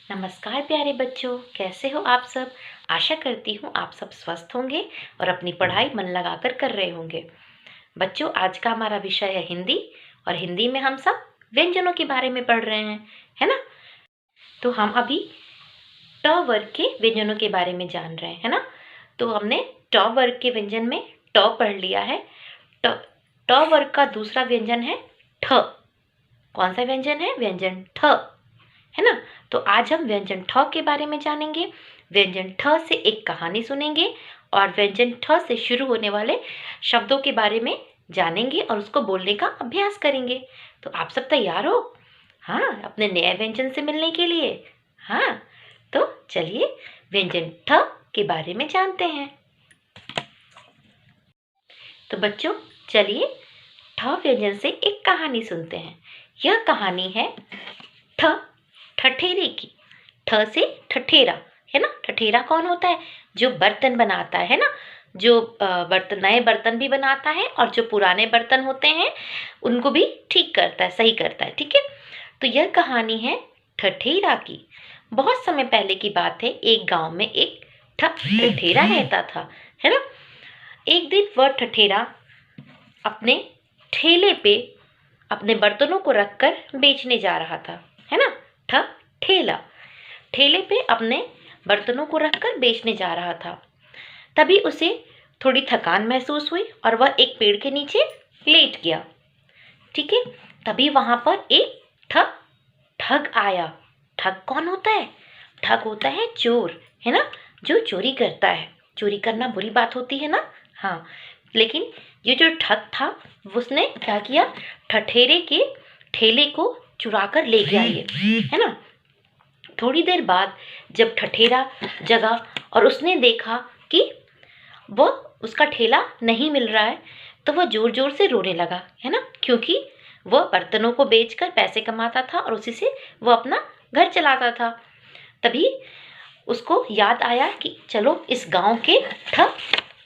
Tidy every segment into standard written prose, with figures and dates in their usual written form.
नमस्कार प्यारे बच्चों, कैसे हो आप सब। आशा करती हूँ आप सब स्वस्थ होंगे और अपनी पढ़ाई मन लगाकर कर रहे होंगे। बच्चों, आज का हमारा विषय है हिंदी और हिंदी में हम सब व्यंजनों के बारे में पढ़ रहे हैं, है ना। तो हम अभी ट वर्ग के व्यंजनों के बारे में जान रहे हैं, है ना। तो हमने ट वर्ग के व्यंजन में ट पढ़ लिया है। ट ट वर्ग का दूसरा व्यंजन है ठ। कौन सा व्यंजन है? व्यंजन ठ, है ना। तो आज हम व्यंजन ठ के बारे में जानेंगे। व्यंजन ठ से एक कहानी सुनेंगे और व्यंजन ठ से शुरू होने वाले शब्दों के बारे में जानेंगे और उसको बोलने का अभ्यास करेंगे। तो आप सब तैयार हो? हाँ, अपने नए व्यंजन से मिलने के लिए। हाँ, तो चलिए व्यंजन ठ के बारे में जानते हैं। तो बच्चों, चलिए ठ व्यंजन से एक कहानी सुनते हैं। यह कहानी है ठ ठठेरे की। ठ से ठठेरा, है ना। ठठेरा कौन होता है? जो बर्तन बनाता है ना। जो बर्तन, नए बर्तन भी बनाता है और जो पुराने बर्तन होते हैं उनको भी ठीक करता है, सही करता है, ठीक है। तो यह कहानी है ठठेरा की। बहुत समय पहले की बात है। एक गांव में एक ठठेरा रहता था, है ना। एक दिन वह ठठेरा अपने ठेले पे अपने बर्तनों को रखकर बेचने जा रहा था, है ना। ठेला, ठेले पे अपने बर्तनों को रखकर बेचने जा रहा था। तभी उसे थोड़ी थकान महसूस हुई और वह एक पेड़ के नीचे लेट गया, ठीक है। तभी वहां पर एक ठग आया। ठग कौन होता है? ठग होता है चोर, है ना। जो चोरी करता है। चोरी करना बुरी बात होती है ना। हाँ, लेकिन ये जो ठग था उसने क्या किया? ठठेरे के ठेले को चुरा कर ले गया ये, है ना। थोड़ी देर बाद जब ठठेरा जगा और उसने देखा कि वो उसका ठेला नहीं मिल रहा है, तो वह जोर जोर से रोने लगा, है ना। क्योंकि वह बर्तनों को बेचकर पैसे कमाता था और उसी से वो अपना घर चलाता था। तभी उसको याद आया कि चलो इस गांव के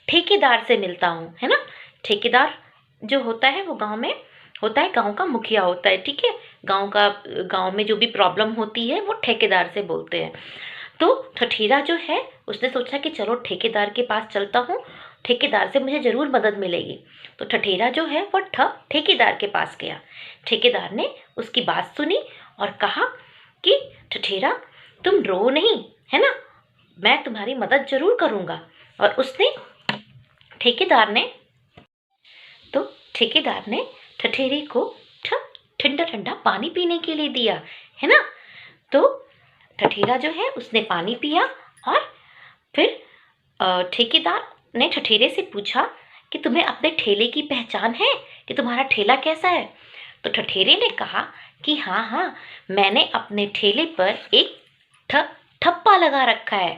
ठेकेदार से मिलता हूँ, है ना। ठेकेदार जो होता है वो गांव में होता है, गांव का मुखिया होता है, ठीक है। गांव में जो भी प्रॉब्लम होती है वो ठेकेदार से बोलते हैं। तो ठठेरा जो है उसने सोचा कि चलो ठेकेदार के पास चलता हूँ, ठेकेदार से मुझे जरूर मदद मिलेगी। तो ठठेरा जो है वो ठेकेदार के पास गया। ठेकेदार ने उसकी बात सुनी और कहा कि ठठेरा, तुम रो नहीं, है ना, मैं तुम्हारी मदद जरूर करूंगा। और उसने ठेकेदार ने तो ठेकेदार ने ठठेरे को ठंडा ठंडा पानी पीने के लिए दिया, है ना। तो ठठेरा जो है उसने पानी पिया और फिर ठेकेदार ने ठठेरे से पूछा कि तुम्हें अपने ठेले की पहचान है, कि तुम्हारा ठेला कैसा है। तो ठठेरे ने कहा कि हाँ हाँ, मैंने अपने ठेले पर एक ठप्पा लगा रखा है।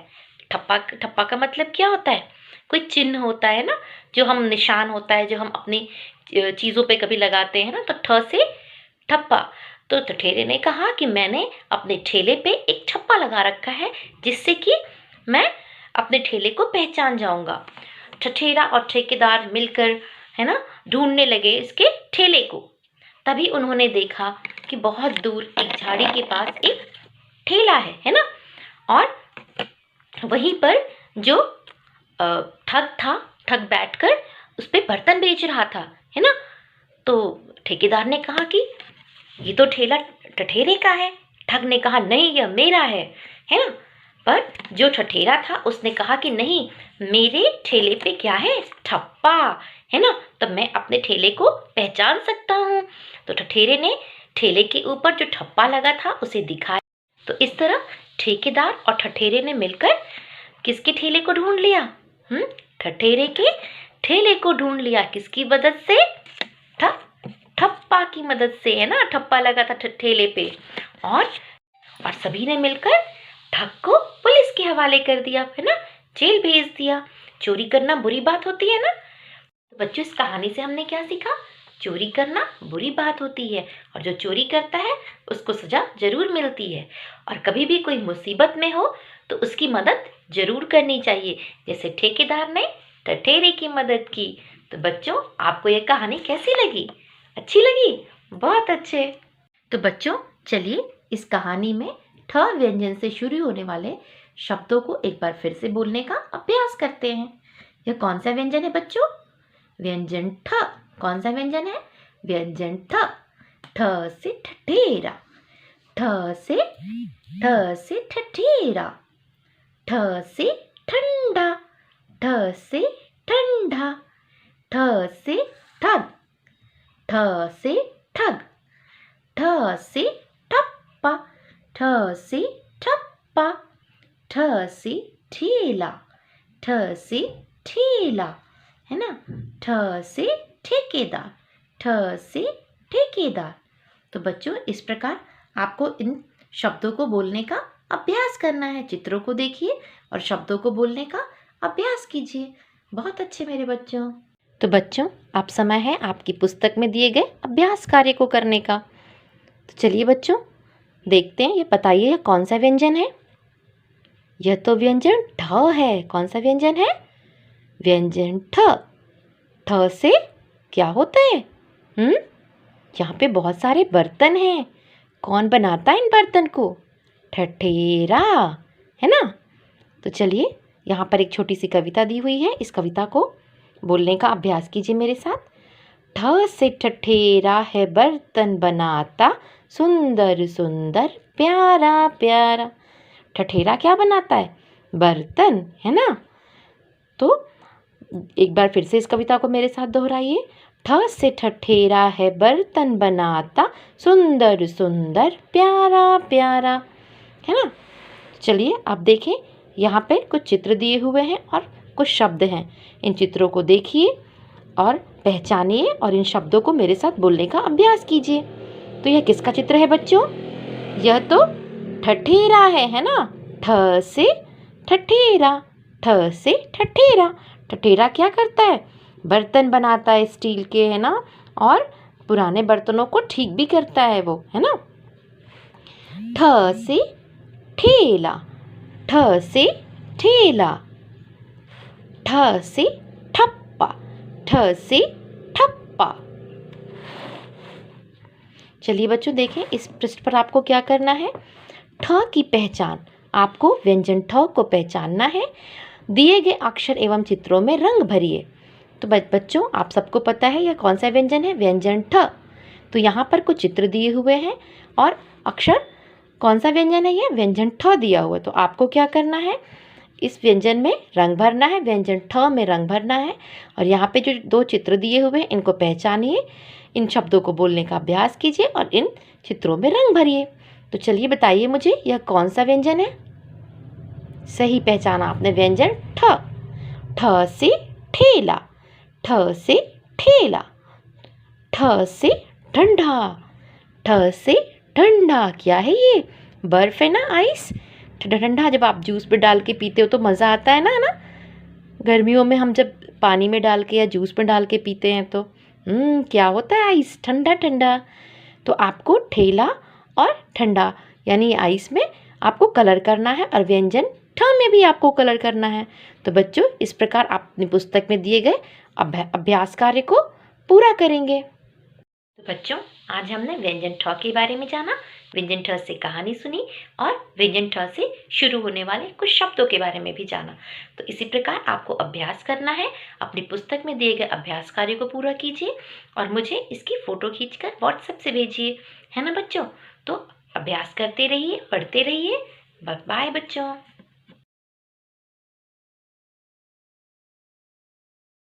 ठप्पा ठप्पा का मतलब क्या होता है? कोई चिन्ह होता है ना, जो हम निशान होता है जो हम अपनी चीजों पे कभी लगाते हैं ना। तो ठ से ठप्पा। तो ठठेरे ने कहा कि मैंने अपने ठेले पे एक ठप्पा लगा रखा है जिससे कि मैं अपने ठेले को पहचान जाऊंगा। ठठेरा और ठेकेदार मिलकर, है ना, ढूंढने लगे इसके ठेले को। तभी उन्होंने देखा कि बहुत दूर एक झाड़ी के पास एक ठेला है ना। और वहीं पर जो ठग था, ठग बैठकर उस पे बर्तन बेच रहा था, है ना। तो ठेकेदार ने कहा कि ये तो ठेला ठठेरे का है। ठग ने कहा नहीं, यह मेरा है ना। पर जो ठठेरा था उसने कहा कि नहीं, मेरे ठेले पे क्या है? ठप्पा, है ना। तो मैं अपने ठेले को पहचान सकता हूँ। तो ठठेरे ने ठेले के ऊपर जो ठप्पा लगा था उसे दिखाया। तो इस तरह ठेकेदार और ठठेरे ने मिलकर किसके ठेले को ढूंढ लिया? ठठेरे के ठेले को ढूंढ लिया। किसकी मदद से? ठप्पा की मदद से, है ना। ठप्पा लगा था ठेले पे और सभी ने मिलकर ठग को पुलिस के हवाले कर दिया, है ना। जेल भेज दिया। चोरी करना बुरी बात होती है ना। तो बच्चों, इस कहानी से हमने क्या सीखा? चोरी करना बुरी बात होती है और जो चोरी करता है उसको सजा जरूर मिलती है। और कभी भी कोई मुसीबत में हो तो उसकी मदद जरूर करनी चाहिए, जैसे ठेकेदार ने ठठेरे की मदद की। तो बच्चों, आपको यह कहानी कैसी लगी? अच्छी लगी? बहुत अच्छे। तो बच्चों, चलिए इस कहानी में ठ व्यंजन से शुरू होने वाले शब्दों को एक बार फिर से बोलने का अभ्यास करते हैं। यह कौन सा व्यंजन है बच्चों? व्यंजन ठ। कौन सा व्यंजन है? व्यंजन ठ। ठ से ठठेरा, ठ से ठठेरा, ठ से ठंडा, ठ से ठंडा, ठ से ठग, ठ से ठग, ठ से ठप्पा, ठ से ठप्पा, ठ से ठेला, ठ से ठेला, है ना? ठ से ठेकेदार, ठ से ठेकेदार। तो बच्चों इस प्रकार आपको इन शब्दों को बोलने का अभ्यास करना है। चित्रों को देखिए और शब्दों को बोलने का अभ्यास कीजिए। बहुत अच्छे मेरे बच्चों। तो बच्चों अब समय है आपकी पुस्तक में दिए गए अभ्यास कार्य को करने का। तो चलिए बच्चों देखते हैं, ये बताइए यह कौन सा व्यंजन है? यह तो व्यंजन ठ है। कौन सा व्यंजन है? व्यंजन ठ। ठ से क्या होता है? यहाँ पे बहुत सारे बर्तन हैं। कौन बनाता है इन बर्तन को? ठठेरा, है ना? तो चलिए यहाँ पर एक छोटी सी कविता दी हुई है। इस कविता को बोलने का अभ्यास कीजिए मेरे साथ। ठ से ठठेरा है बर्तन बनाता, सुंदर सुंदर प्यारा प्यारा। ठठेरा क्या बनाता है? बर्तन, है ना? तो एक बार फिर से इस कविता को मेरे साथ दोहराइए। ठ से ठठेरा है बर्तन बनाता, सुंदर सुंदर प्यारा प्यारा, है ना? चलिए अब देखें, यहाँ पे कुछ चित्र दिए हुए हैं और कुछ शब्द हैं। इन चित्रों को देखिए और पहचानिए और इन शब्दों को मेरे साथ बोलने का अभ्यास कीजिए। तो यह किसका चित्र है बच्चों? यह तो ठठेरा है ना? ठ से ठठेरा, ठ से ठठेरा। ठठेरा क्या करता है? बर्तन बनाता है स्टील के, है ना? और पुराने बर्तनों को ठीक भी करता है वो, है ना? ठ से ठेला, ठ से ठेला, ठ से ठप्पा, ठ से ठप्पा। चलिए बच्चों देखें, इस पृष्ठ पर आपको क्या करना है? ठ की पहचान। आपको व्यंजन ठ को पहचानना है। दिए गए अक्षर एवं चित्रों में रंग भरिए। तो बच्चों आप सबको पता है यह कौन सा व्यंजन है? व्यंजन ठ। तो यहाँ पर कुछ चित्र दिए हुए हैं और अक्षर कौन सा व्यंजन है? यह व्यंजन ठ दिया हुआ है। तो आपको क्या करना है? इस व्यंजन में रंग भरना है, व्यंजन ठ में रंग भरना है। और यहाँ पे जो दो चित्र दिए हुए हैं इनको पहचानिए, इन शब्दों को बोलने का अभ्यास कीजिए और इन चित्रों में रंग भरिए। तो चलिए बताइए मुझे यह कौन सा व्यंजन है? सही पहचाना आपने, व्यंजन ठ। ठ से ठेला, ठ से ठेला, ठ से ठंडा, ठ से ठंडा। क्या है ये? बर्फ है ना, आइस। ठंडा ठंडा जब आप जूस पे डाल के पीते हो तो मज़ा आता है ना? गर्मियों में हम जब पानी में डाल के या जूस में डाल के पीते हैं तो क्या होता है? आइस, ठंडा ठंडा। तो आपको ठेला और ठंडा यानी आइस में आपको कलर करना है और व्यंजन ठ में भी आपको कलर करना है। तो बच्चों इस प्रकार आप अपनी पुस्तक में दिए गए अभ्यास कार्य को पूरा करेंगे। तो बच्चों आज हमने व्यंजन ठ के बारे में जाना, व्यंजन ठ से कहानी सुनी और व्यंजन ठ से शुरू होने वाले कुछ शब्दों के बारे में भी जाना। तो इसी प्रकार आपको अभ्यास करना है। अपनी पुस्तक में दिए गए अभ्यास कार्य को पूरा कीजिए और मुझे इसकी फ़ोटो खींचकर व्हाट्सएप से भेजिए, है ना बच्चों? तो अभ्यास करते रहिए, पढ़ते रहिए। बाय बच्चों।